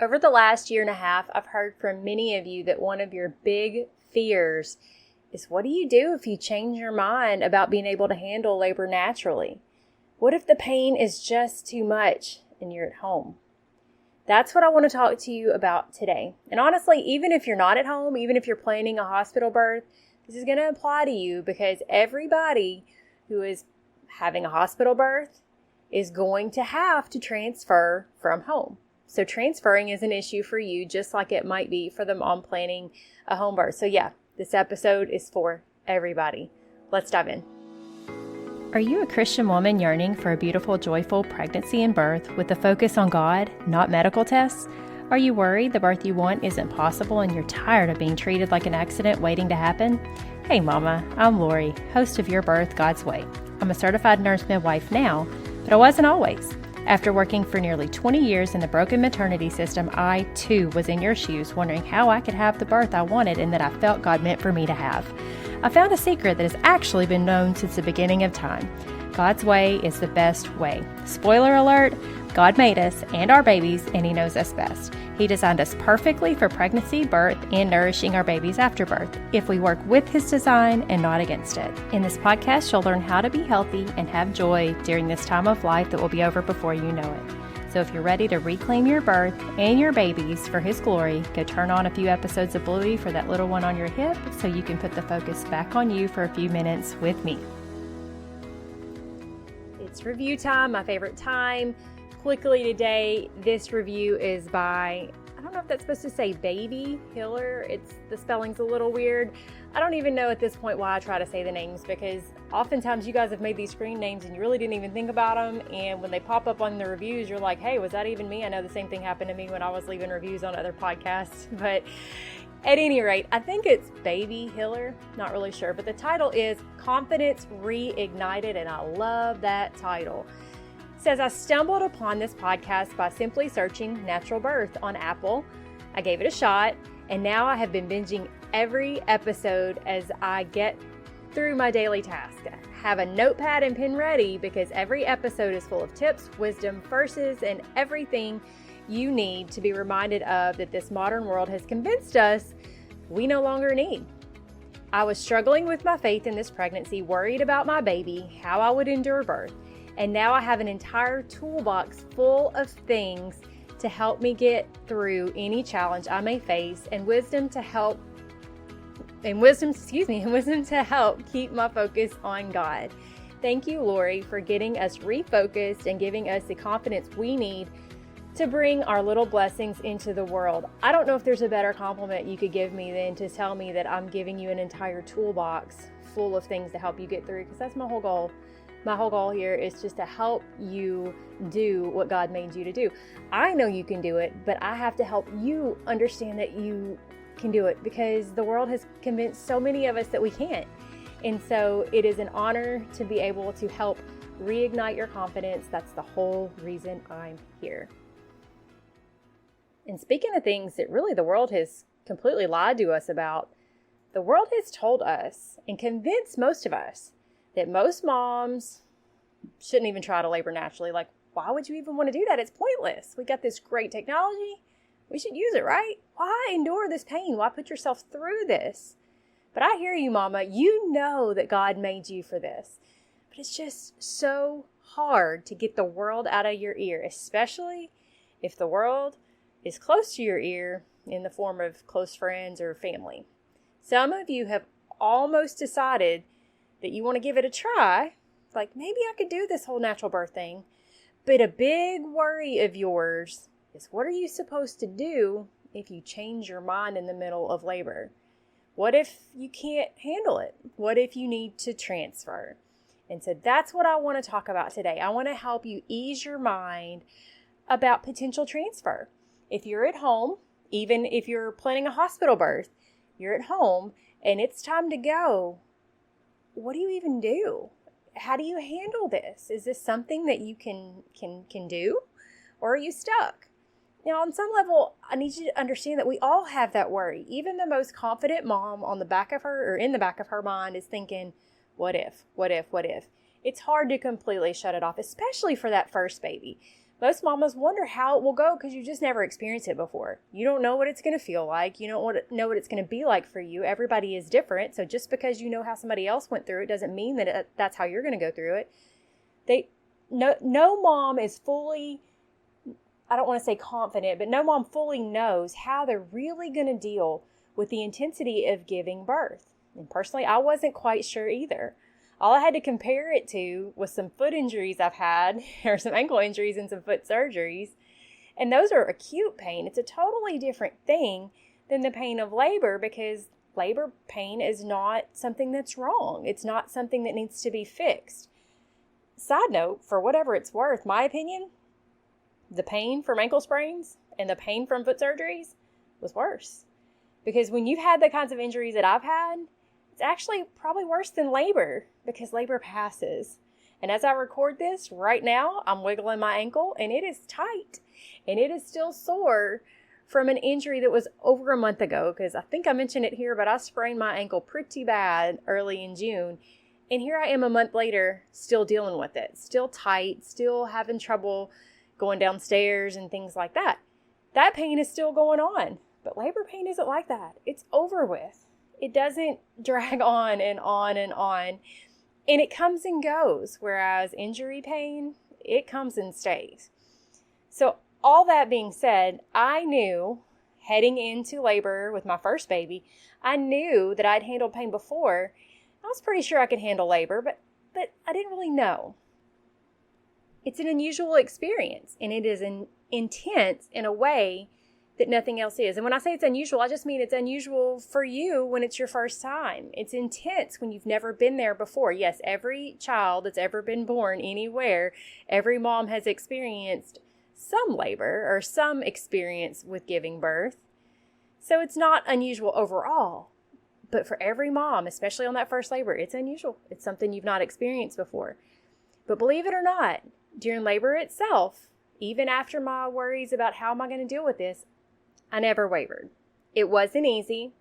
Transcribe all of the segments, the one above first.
Over the last year and a half, I've heard from many of you that one of your big fears is, what do you do if you change your mind about being able to handle labor naturally? What if the pain is just too much and you're at home? That's what I want to talk to you about today. And honestly, even if you're not at home, even if you're planning a hospital birth, this is going to apply to you because everybody who is having a hospital birth is going to have to transfer from home. So transferring is an issue for you, just like it might be for the mom planning a home birth. So yeah, this episode is for everybody. Let's dive in. Are you a Christian woman yearning for a beautiful, joyful pregnancy and birth with a focus on God, not medical tests? Are you worried the birth you want isn't possible and you're tired of being treated like an accident waiting to happen? Hey mama, I'm Lori, host of Your Birth God's Way. I'm a certified nurse-midwife now, but I wasn't always. After working for nearly 20 years in the broken maternity system, I too was in your shoes wondering how I could have the birth I wanted and that I felt God meant for me to have. I found a secret that has actually been known since the beginning of time. God's way is the best way. Spoiler alert, God made us and our babies, and He knows us best. He designed us perfectly for pregnancy, birth, and nourishing our babies after birth, if we work with His design and not against it. In this podcast, you'll learn how to be healthy and have joy during this time of life that will be over before you know it. So if you're ready to reclaim your birth and your babies for His glory, go turn on a few episodes of Bluey for that little one on your hip so you can put the focus back on you for a few minutes with me. It's review time, my favorite time. Quickly today, this review is by, I don't know if that's supposed to say Baby Hiller. The spelling's a little weird. I don't even know at this point why I try to say the names, because oftentimes you guys have made these screen names and you really didn't even think about them. And when they pop up on the reviews, you're like, hey, was that even me? I know the same thing happened to me when I was leaving reviews on other podcasts. But at any rate, I think it's Baby Hiller. Not really sure. But the title is Confidence Reignited, and I love that title. It says, I stumbled upon this podcast by simply searching natural birth on Apple. I gave it a shot, and now I have been binging every episode as I get through my daily task. I have a notepad and pen ready because every episode is full of tips, wisdom, verses, and everything you need to be reminded of that this modern world has convinced us we no longer need. I was struggling with my faith in this pregnancy, worried about my baby, how I would endure birth. And now I have an entire toolbox full of things to help me get through any challenge I may face, and wisdom to help keep my focus on God. Thank you, Lori, for getting us refocused and giving us the confidence we need to bring our little blessings into the world. I don't know if there's a better compliment you could give me than to tell me that I'm giving you an entire toolbox full of things to help you get through, because that's my whole goal. My whole goal here is just to help you do what God made you to do. I know you can do it, but I have to help you understand that you can do it, because the world has convinced so many of us that we can't. And so it is an honor to be able to help reignite your confidence. That's the whole reason I'm here. And speaking of things that really the world has completely lied to us about, the world has told us and convinced most of us that most moms shouldn't even try to labor naturally. Like, why would you even want to do that? It's pointless. We got this great technology. We should use it, right? Why endure this pain? Why put yourself through this? But I hear you, mama. You know that God made you for this. But it's just so hard to get the world out of your ear, especially if the world is close to your ear in the form of close friends or family. Some of you have almost decided that you want to give it a try, like maybe I could do this whole natural birth thing. But a big worry of yours is, what are you supposed to do if you change your mind in the middle of labor? What if you can't handle it? What if you need to transfer? And so that's what I want to talk about today. I want to help you ease your mind about potential transfer. If you're at home, even if you're planning a hospital birth, you're at home and it's time to go. What do you even do? How do you handle this? Is this something that you can do? Or are you stuck? Now, on some level, I need you to understand that we all have that worry. Even the most confident mom in the back of her mind is thinking, what if? It's hard to completely shut it off, especially for that first baby. Most mamas wonder how it will go because you just never experienced it before. You don't know what it's going to feel like. You don't know what it's going to be like for you. Everybody is different. So just because you know how somebody else went through it doesn't mean that that's how you're going to go through it. No mom is fully, I don't want to say confident, but no mom fully knows how they're really going to deal with the intensity of giving birth. And personally, I wasn't quite sure either. All I had to compare it to was some foot injuries I've had, or some ankle injuries and some foot surgeries. And those are acute pain. It's a totally different thing than the pain of labor, because labor pain is not something that's wrong. It's not something that needs to be fixed. Side note, for whatever it's worth, my opinion, the pain from ankle sprains and the pain from foot surgeries was worse. Because when you've had the kinds of injuries that I've had, it's actually probably worse than labor, because labor passes. And as I record this right now, I'm wiggling my ankle and it is tight and it is still sore from an injury that was over a month ago, because I think I mentioned it here, but I sprained my ankle pretty bad early in June. And here I am a month later still dealing with it, still tight, still having trouble going downstairs and things like that. That pain is still going on, but labor pain isn't like that. It's over with. It doesn't drag on and on and on. And it comes and goes, whereas injury pain, it comes and stays. So all that being said, I knew heading into labor with my first baby, I knew that I'd handled pain before. I was pretty sure I could handle labor, but I didn't really know. It's an unusual experience, and it is intense in a way that nothing else is. And when I say it's unusual, I just mean it's unusual for you when it's your first time. It's intense when you've never been there before. Yes, every child that's ever been born anywhere, every mom has experienced some labor or some experience with giving birth. So it's not unusual overall. But for every mom, especially on that first labor, it's unusual. It's something you've not experienced before. But believe it or not, during labor itself, even after my worries about how am I going to deal with this, I never wavered. It wasn't easy,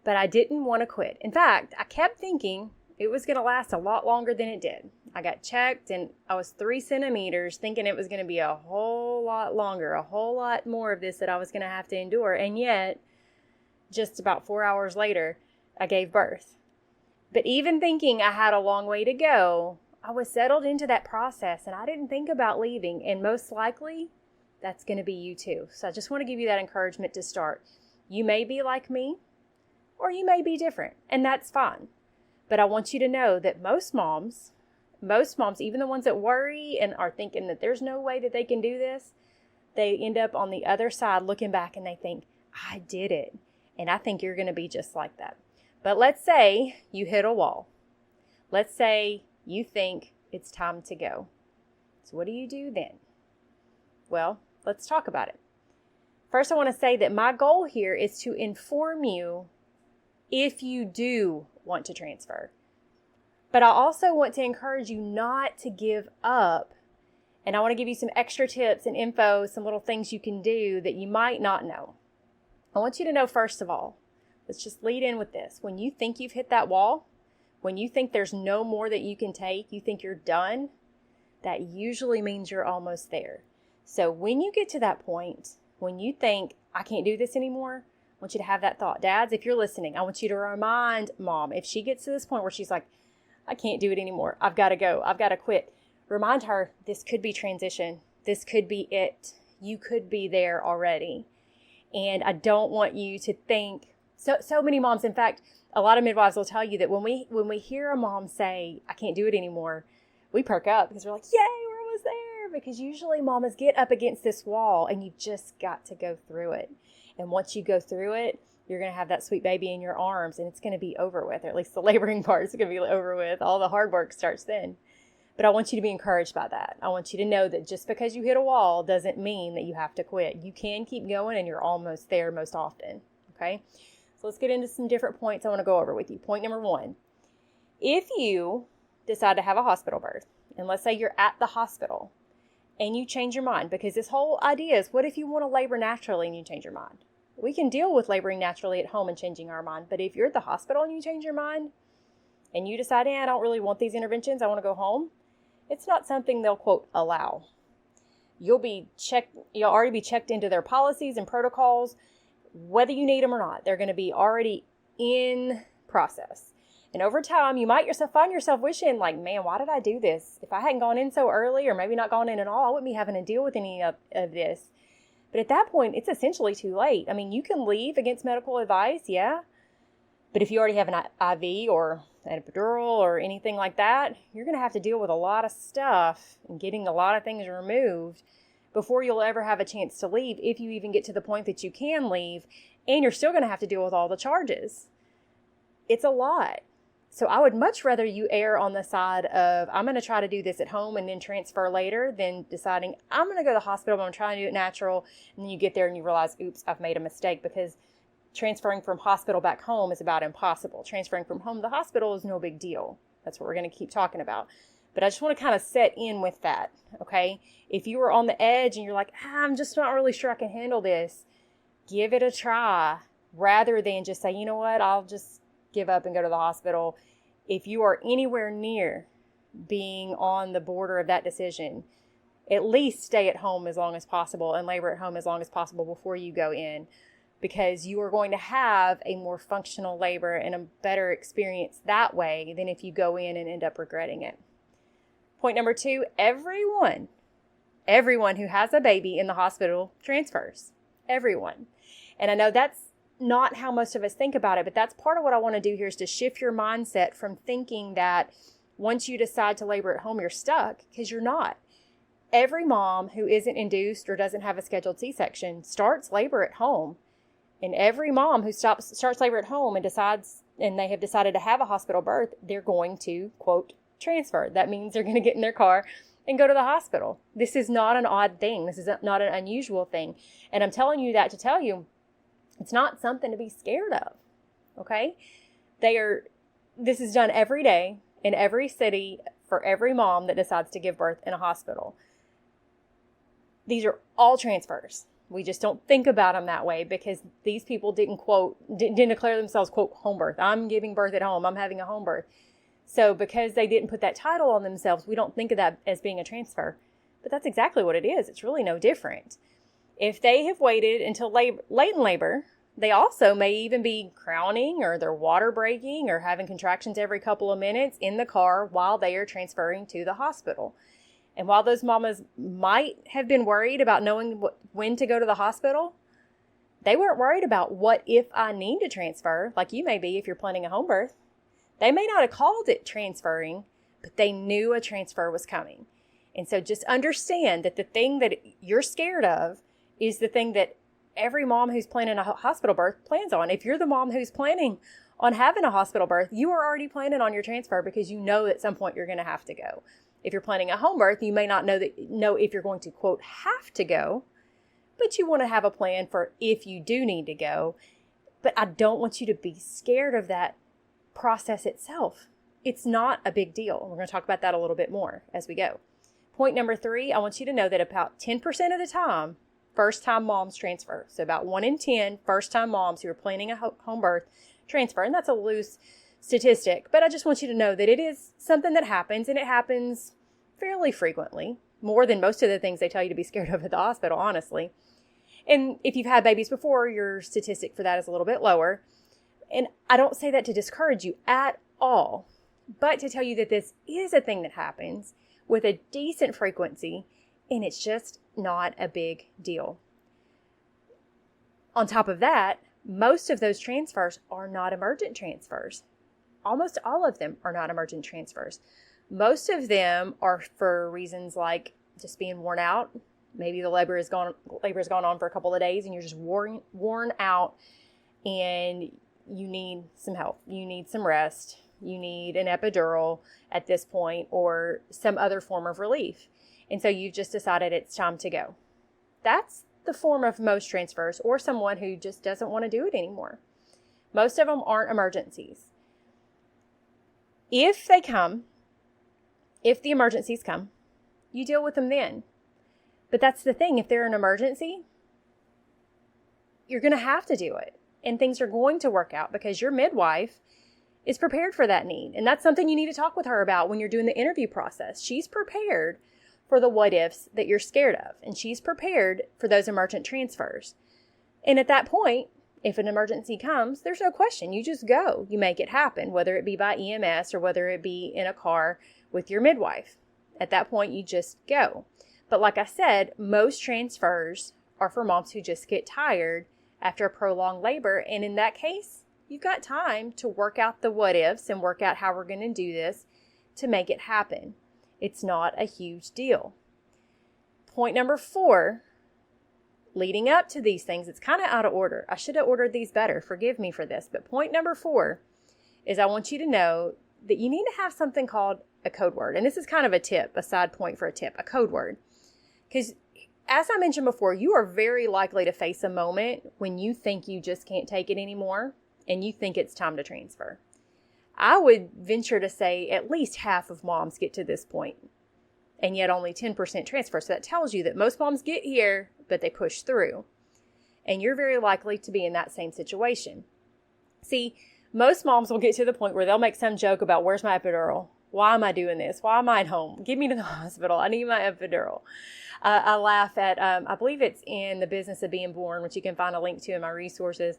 but I didn't want to quit. In fact, I kept thinking it was going to last a lot longer than it did. I got checked and I was 3 centimeters thinking it was going to be a whole lot longer, a whole lot more of this that I was going to have to endure. And yet, just about 4 hours later, I gave birth. But even thinking I had a long way to go, I was settled into that process and I didn't think about leaving. And most likely, that's going to be you too. So I just want to give you that encouragement to start. You may be like me, or you may be different, and that's fine. But I want you to know that most moms, even the ones that worry and are thinking that there's no way that they can do this, they end up on the other side looking back and they think, I did it. And I think you're going to be just like that. But let's say you hit a wall. Let's say you think it's time to go. So what do you do then? Well, let's talk about it. First, I want to say that my goal here is to inform you if you do want to transfer. But I also want to encourage you not to give up. And I want to give you some extra tips and info, some little things you can do that you might not know. I want you to know, first of all, let's just lead in with this. When you think you've hit that wall, when you think there's no more that you can take, you think you're done, that usually means you're almost there. So when you get to that point, when you think, I can't do this anymore, I want you to have that thought. Dads, if you're listening, I want you to remind mom, if she gets to this point where she's like, I can't do it anymore, I've got to go, I've got to quit, remind her, this could be transition. This could be it. You could be there already. And I don't want you to think, so many moms, in fact, a lot of midwives will tell you that when we hear a mom say, I can't do it anymore, we perk up because we're like, yay, we're almost there. Because usually mamas get up against this wall and you just got to go through it. And once you go through it, you're going to have that sweet baby in your arms and it's going to be over with, or at least the laboring part is going to be over with. All the hard work starts then. But I want you to be encouraged by that. I want you to know that just because you hit a wall doesn't mean that you have to quit. You can keep going and you're almost there most often. Okay? So let's get into some different points I want to go over with you. Point number 1. If you decide to have a hospital birth, and let's say you're at the hospital and you change your mind, because this whole idea is, what if you want to labor naturally and you change your mind? We can deal with laboring naturally at home and changing our mind. But if you're at the hospital and you change your mind and you decide, I don't really want these interventions, I want to go home, it's not something they'll, quote, allow. You'll already be checked into their policies and protocols, whether you need them or not. They're going to be already in process. And over time, you might find yourself wishing like, man, why did I do this? If I hadn't gone in so early, or maybe not gone in at all, I wouldn't be having to deal with any of this. But at that point, it's essentially too late. I mean, you can leave against medical advice, yeah. But if you already have an IV or an epidural or anything like that, you're going to have to deal with a lot of stuff and getting a lot of things removed before you'll ever have a chance to leave, if you even get to the point that you can leave, and you're still going to have to deal with all the charges. It's a lot. So I would much rather you err on the side of, I'm going to try to do this at home and then transfer later, than deciding, I'm going to go to the hospital, but I'm trying to do it natural. And then you get there and you realize, oops, I've made a mistake, because transferring from hospital back home is about impossible. Transferring from home to the hospital is no big deal. That's what we're going to keep talking about. But I just want to kind of set in with that, okay? If you were on the edge and you're like, I'm just not really sure I can handle this, give it a try, rather than just say, you know what, I'll just give up and go to the hospital. If you are anywhere near being on the border of that decision, at least stay at home as long as possible and labor at home as long as possible before you go in, because you are going to have a more functional labor and a better experience that way than if you go in and end up regretting it. Point number 2, everyone who has a baby in the hospital transfers. Everyone. And I know that's not how most of us think about it, but that's part of what I want to do here, is to shift your mindset from thinking that once you decide to labor at home, you're stuck, because you're not. Every mom who isn't induced or doesn't have a scheduled C-section starts labor at home. And every mom who starts labor at home and they have decided to have a hospital birth, they're going to, quote, transfer. That means they're going to get in their car and go to the hospital. This is not an odd thing. This is not an unusual thing. And I'm telling you that to tell you, it's not something to be scared of, okay? This is done every day in every city for every mom that decides to give birth in a hospital. These are all transfers. We just don't think about them that way, because these people didn't declare themselves, quote, home birth. I'm giving birth at home. I'm having a home birth. So because they didn't put that title on themselves, we don't think of that as being a transfer. But that's exactly what it is. It's really no different. If they have waited until late in labor, they also may even be crowning, or they're water breaking, or having contractions every couple of minutes in the car while they are transferring to the hospital. And while those mamas might have been worried about knowing when to go to the hospital, they weren't worried about what if I need to transfer, like you may be if you're planning a home birth. They may not have called it transferring, but they knew a transfer was coming. And so just understand that the thing that you're scared of is the thing that every mom who's planning a hospital birth plans on. If you're the mom who's planning on having a hospital birth, you are already planning on your transfer, because you know at some point you're going to have to go. If you're planning a home birth, you may not know if you're going to, quote, have to go, but you want to have a plan for if you do need to go. But I don't want you to be scared of that process itself. It's not a big deal. We're going to talk about that a little bit more as we go. Point number 3, I want you to know that about 10% of the time, first-time moms transfer. So about 1 in 10 first-time moms who are planning a home birth transfer. And that's a loose statistic, but I just want you to know that it is something that happens, and it happens fairly frequently, more than most of the things they tell you to be scared of at the hospital, honestly. And if you've had babies before, your statistic for that is a little bit lower. And I don't say that to discourage you at all, but to tell you that this is a thing that happens with a decent frequency, and it's just not a big deal. On top of that, most of those transfers are not emergent transfers. Almost all of them are not emergent transfers. Most of them are for reasons like just being worn out. Maybe the labor has gone on for a couple of days and you're just worn out and you need some help. You need some rest. You need an epidural at this point, or some other form of relief. And so you've just decided it's time to go. That's the form of most transfers, or someone who just doesn't want to do it anymore. Most of them aren't emergencies. If the emergencies come, you deal with them then. But that's the thing. If they're an emergency, you're going to have to do it. And things are going to work out because your midwife is prepared for that need. And that's something you need to talk with her about when you're doing the interview process. She's prepared for the what ifs that you're scared of. And she's prepared for those emergent transfers. And at that point, if an emergency comes, there's no question. You just go. You make it happen, whether it be by EMS or whether it be in a car with your midwife. At that point, you just go. But like I said, most transfers are for moms who just get tired after a prolonged labor. And in that case, you've got time to work out the what ifs and work out how we're going to do this to make it happen. It's not a huge deal. Point number 4, leading up to these things, it's kind of out of order. I should have ordered these better. Forgive me for this. But point number 4 is I want you to know that you need to have something called a code word. And this is kind of a tip, a side point for a tip, a code word. Because as I mentioned before, you are very likely to face a moment when you think you just can't take it anymore and you think it's time to transfer. I would venture to say at least half of moms get to this point, and yet only 10% transfer. So that tells you that most moms get here, but they push through. And you're very likely to be in that same situation. See, most moms will get to the point where they'll make some joke about, where's my epidural? Why am I doing this? Why am I at home? Get me to the hospital. I need my epidural. I laugh at, I believe it's in The Business of Being Born, which you can find a link to in my resources.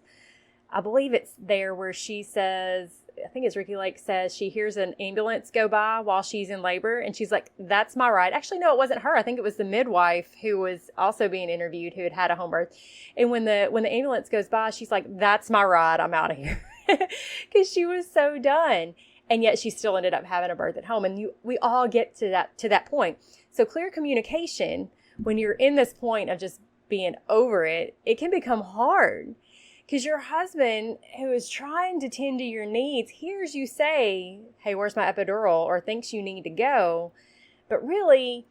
I believe it's there where she says, I think it's Ricky Lake says she hears an ambulance go by while she's in labor. And she's like, that's my ride. Actually, no, it wasn't her. I think it was the midwife who was also being interviewed who had had a home birth. And when the ambulance goes by, she's like, that's my ride. I'm out of here. Because she was so done. And yet she still ended up having a birth at home. And we all get to that point. So clear communication, when you're in this point of just being over it, it can become hard. Because your husband, who is trying to tend to your needs, hears you say, hey, where's my epidural? Or thinks you need to go. But really,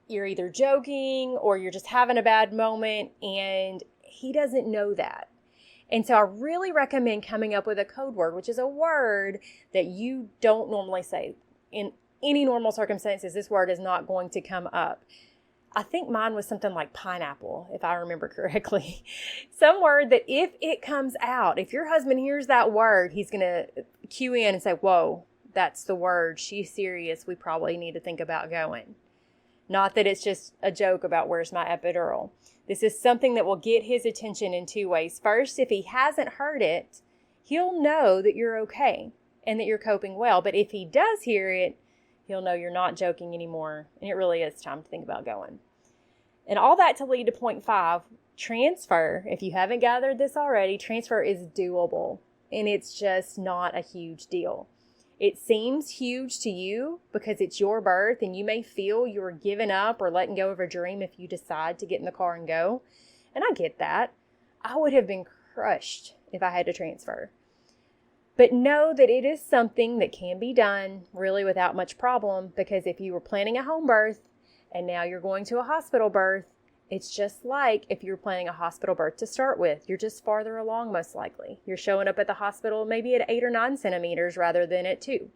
you're either joking or you're just having a bad moment, and he doesn't know that. And so I really recommend coming up with a code word, which is a word that you don't normally say. In any normal circumstances, this word is not going to come up. I think mine was something like pineapple, if I remember correctly. Some word that if it comes out, if your husband hears that word, he's going to cue in and say, whoa, that's the word. She's serious. We probably need to think about going. Not that it's just a joke about where's my epidural. This is something that will get his attention in 2 ways. First, if he hasn't heard it, he'll know that you're okay and that you're coping well. But if he does hear it, he'll know you're not joking anymore, and it really is time to think about going. And all that to lead to point 5, transfer. If you haven't gathered this already, transfer is doable, and it's just not a huge deal. It seems huge to you because it's your birth, and you may feel you're giving up or letting go of a dream if you decide to get in the car and go. And I get that. I would have been crushed if I had to transfer. But know that it is something that can be done really without much problem, because if you were planning a home birth and now you're going to a hospital birth, it's just like if you're planning a hospital birth to start with. You're just farther along most likely. You're showing up at the hospital maybe at 8 or 9 centimeters rather than at 2.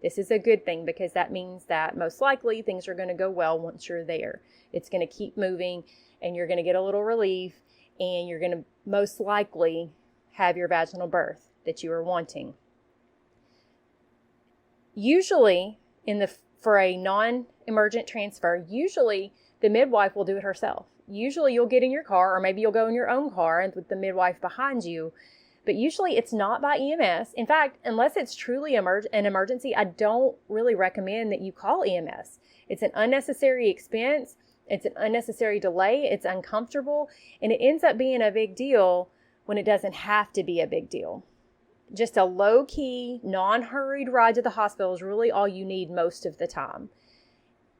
This is a good thing because that means that most likely things are going to go well once you're there. It's going to keep moving and you're going to get a little relief, and you're going to most likely have your vaginal birth that you are wanting. Usually, for a non-emergent transfer, usually the midwife will do it herself. Usually you'll get in your car, or maybe you'll go in your own car and with the midwife behind you. But usually it's not by EMS. In fact, unless it's truly an emergency, I don't really recommend that you call EMS. It's an unnecessary expense. It's an unnecessary delay. It's uncomfortable. And it ends up being a big deal when it doesn't have to be a big deal. Just a low-key, non-hurried ride to the hospital is really all you need most of the time,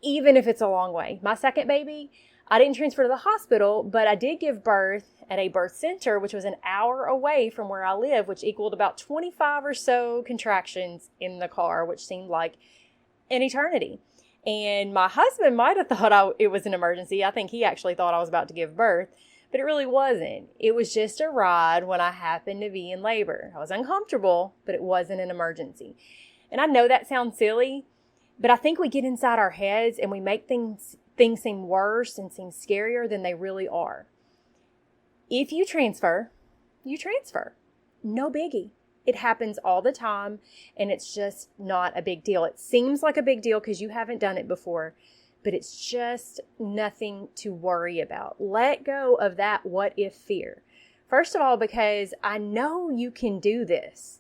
even if it's a long way. My second baby, I didn't transfer to the hospital, but I did give birth at a birth center, which was an hour away from where I live, which equaled about 25 or so contractions in the car, which seemed like an eternity. And my husband might have thought it was an emergency. I think he actually thought I was about to give birth. But it really wasn't. It was just a ride when I happened to be in labor. I was uncomfortable, but it wasn't an emergency. And I know that sounds silly, but I think we get inside our heads and we make things seem worse and seem scarier than they really are. If you transfer, you transfer. No biggie. It happens all the time, and it's just not a big deal. It seems like a big deal because you haven't done it before, but it's just nothing to worry about. Let go of that what if fear. First of all, because I know you can do this.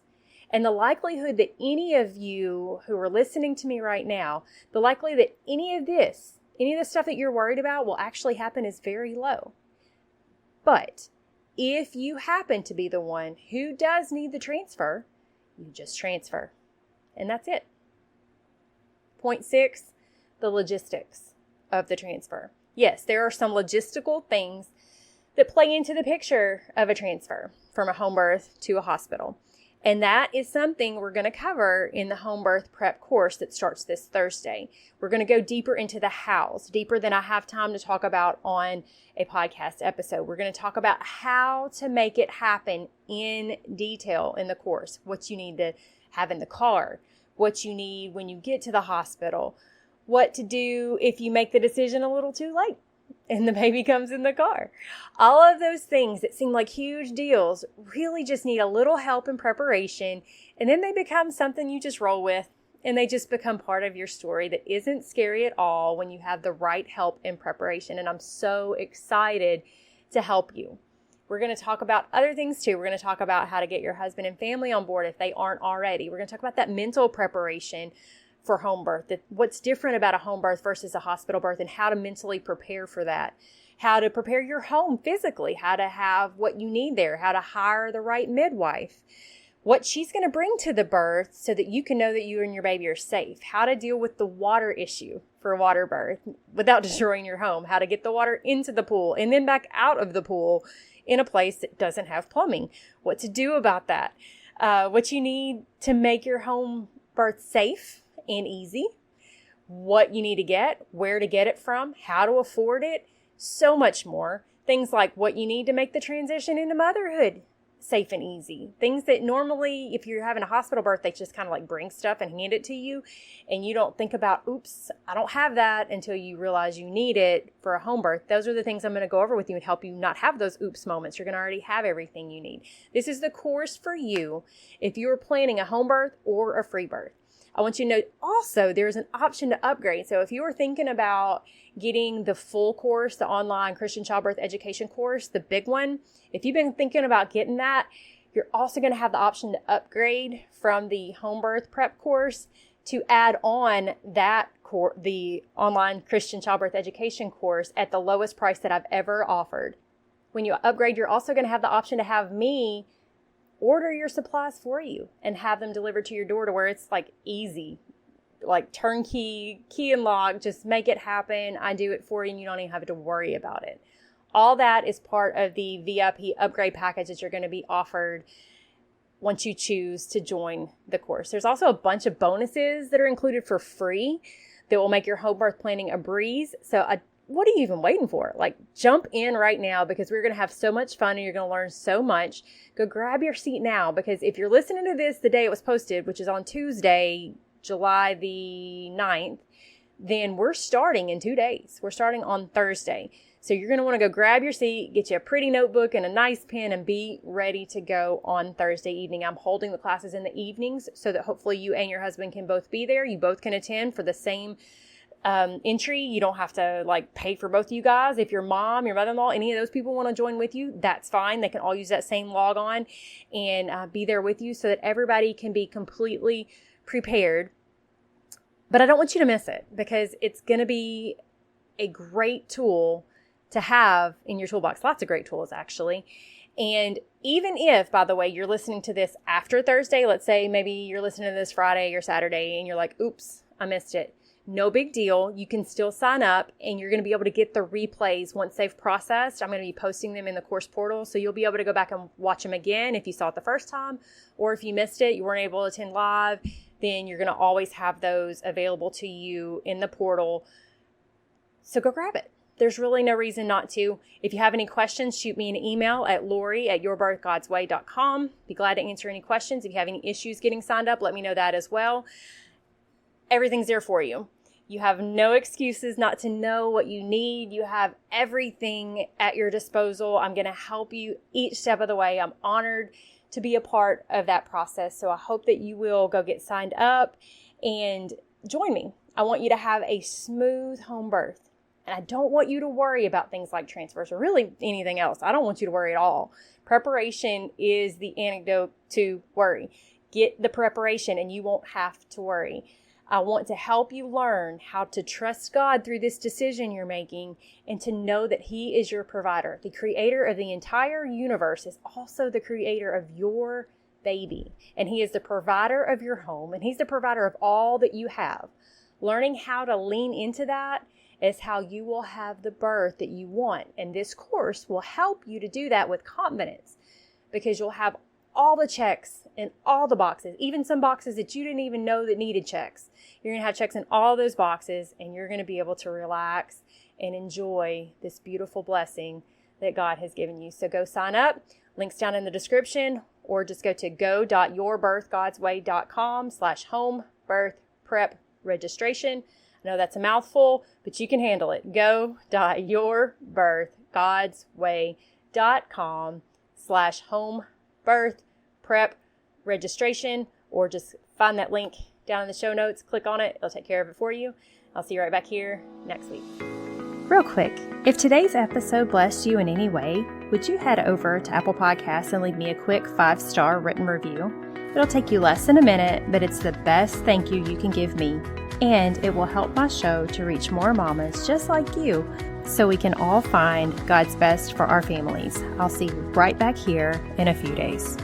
And the likelihood that any of you who are listening to me right now, the likelihood that any of the stuff that you're worried about will actually happen is very low. But if you happen to be the one who does need the transfer, you just transfer. And that's it. Point 6, the logistics of the transfer. Yes, there are some logistical things that play into the picture of a transfer from a home birth to a hospital. And that is something we're going to cover in the home birth prep course that starts this Thursday. We're going to go deeper into the hows, deeper than I have time to talk about on a podcast episode. We're going to talk about how to make it happen in detail in the course, what you need to have in the car, what you need when you get to the hospital, what to do if you make the decision a little too late and the baby comes in the car. All of those things that seem like huge deals really just need a little help and preparation, and then they become something you just roll with, and they just become part of your story that isn't scary at all when you have the right help and preparation. And I'm so excited to help you. We're going to talk about other things too. We're going to talk about how to get your husband and family on board if they aren't already. We're going to talk about that mental preparation for home birth, what's different about a home birth versus a hospital birth, and how to mentally prepare for that, how to prepare your home physically, how to have what you need there, how to hire the right midwife, what she's going to bring to the birth so that you can know that you and your baby are safe, how to deal with the water issue for water birth without destroying your home, how to get the water into the pool and then back out of the pool in a place that doesn't have plumbing, what to do about that, what you need to make your home birth safe and easy, what you need to get, where to get it from, how to afford it, so much more. Things like what you need to make the transition into motherhood safe and easy. Things that normally, if you're having a hospital birth, they just kind of like bring stuff and hand it to you, and you don't think about, oops, I don't have that, until you realize you need it for a home birth. Those are the things I'm going to go over with you and help you not have those oops moments. You're going to already have everything you need. This is the course for you if you're planning a home birth or a free birth. I want you to know also there's an option to upgrade. So if you were thinking about getting the full course, the online Christian childbirth education course, the big one, if you've been thinking about getting that, you're also going to have the option to upgrade from the home birth prep course to add on that the online Christian childbirth education course at the lowest price that I've ever offered. When you upgrade, you're also going to have the option to have me order your supplies for you and have them delivered to your door, to where it's like easy, like turnkey, key and lock, just make it happen. I do it for you and you don't even have to worry about it. All that is part of the VIP upgrade package that you're going to be offered once you choose to join the course. There's also a bunch of bonuses that are included for free that will make your home birth planning a breeze. So what are you even waiting for? Like, jump in right now, because we're going to have so much fun and you're going to learn so much. Go grab your seat now, because if you're listening to this the day it was posted, which is on Tuesday, July the 9th, then we're starting in 2 days. We're starting on Thursday. So you're going to want to go grab your seat, get you a pretty notebook and a nice pen, and be ready to go on Thursday evening. I'm holding the classes in the evenings so that hopefully you and your husband can both be there. You both can attend for the same entry. You don't have to pay for both of you guys. If your mom, your mother-in-law, any of those people want to join with you, that's fine. They can all use that same log on and be there with you so that everybody can be completely prepared. But I don't want you to miss it, because it's going to be a great tool to have in your toolbox. Lots of great tools, actually. And even if, by the way, you're listening to this after Thursday, let's say maybe you're listening to this Friday or Saturday and you're like, oops, I missed it. No big deal. You can still sign up and you're going to be able to get the replays once they've processed. I'm going to be posting them in the course portal, so you'll be able to go back and watch them again if you saw it the first time, or if you missed it, you weren't able to attend live, then you're going to always have those available to you in the portal. So go grab it. There's really no reason not to. If you have any questions, shoot me an email at lori@yourbirthgodsway.com. Be glad to answer any questions. If you have any issues getting signed up, let me know that as well. Everything's there for you. You have no excuses not to know what you need. You have everything at your disposal. I'm going to help you each step of the way. I'm honored to be a part of that process. So I hope that you will go get signed up and join me I want you to have a smooth home birth. And I don't want you to worry about things like transfers or really anything else. I don't want you to worry at all. Preparation is the antidote to worry. Get the preparation and you won't have to worry. I want to help you learn how to trust God through this decision you're making and to know that He is your provider. The creator of the entire universe is also the creator of your baby. And He is the provider of your home, and He's the provider of all that you have. Learning how to lean into that is how you will have the birth that you want. And this course will help you to do that with confidence, because you'll have all the checks in all the boxes, even some boxes that you didn't even know that needed checks. You're going to have checks in all those boxes, and you're going to be able to relax and enjoy this beautiful blessing that God has given you. So go sign up. Links down in the description, or just go to go.yourbirthgodsway.com/home birth prep registration. I know that's a mouthful, but you can handle it. Go.yourbirthgodsway.com/home birth prep registration, or just find that link down in the show notes. Click on it. It'll take care of it for you. I'll see you right back here next week. Real quick, if today's episode blessed you in any way, would you head over to Apple Podcasts and leave me a quick 5-star written review? It'll take you less than a minute, but it's the best thank you can give me. And it will help my show to reach more mamas just like you, so we can all find God's best for our families. I'll see you right back here in a few days.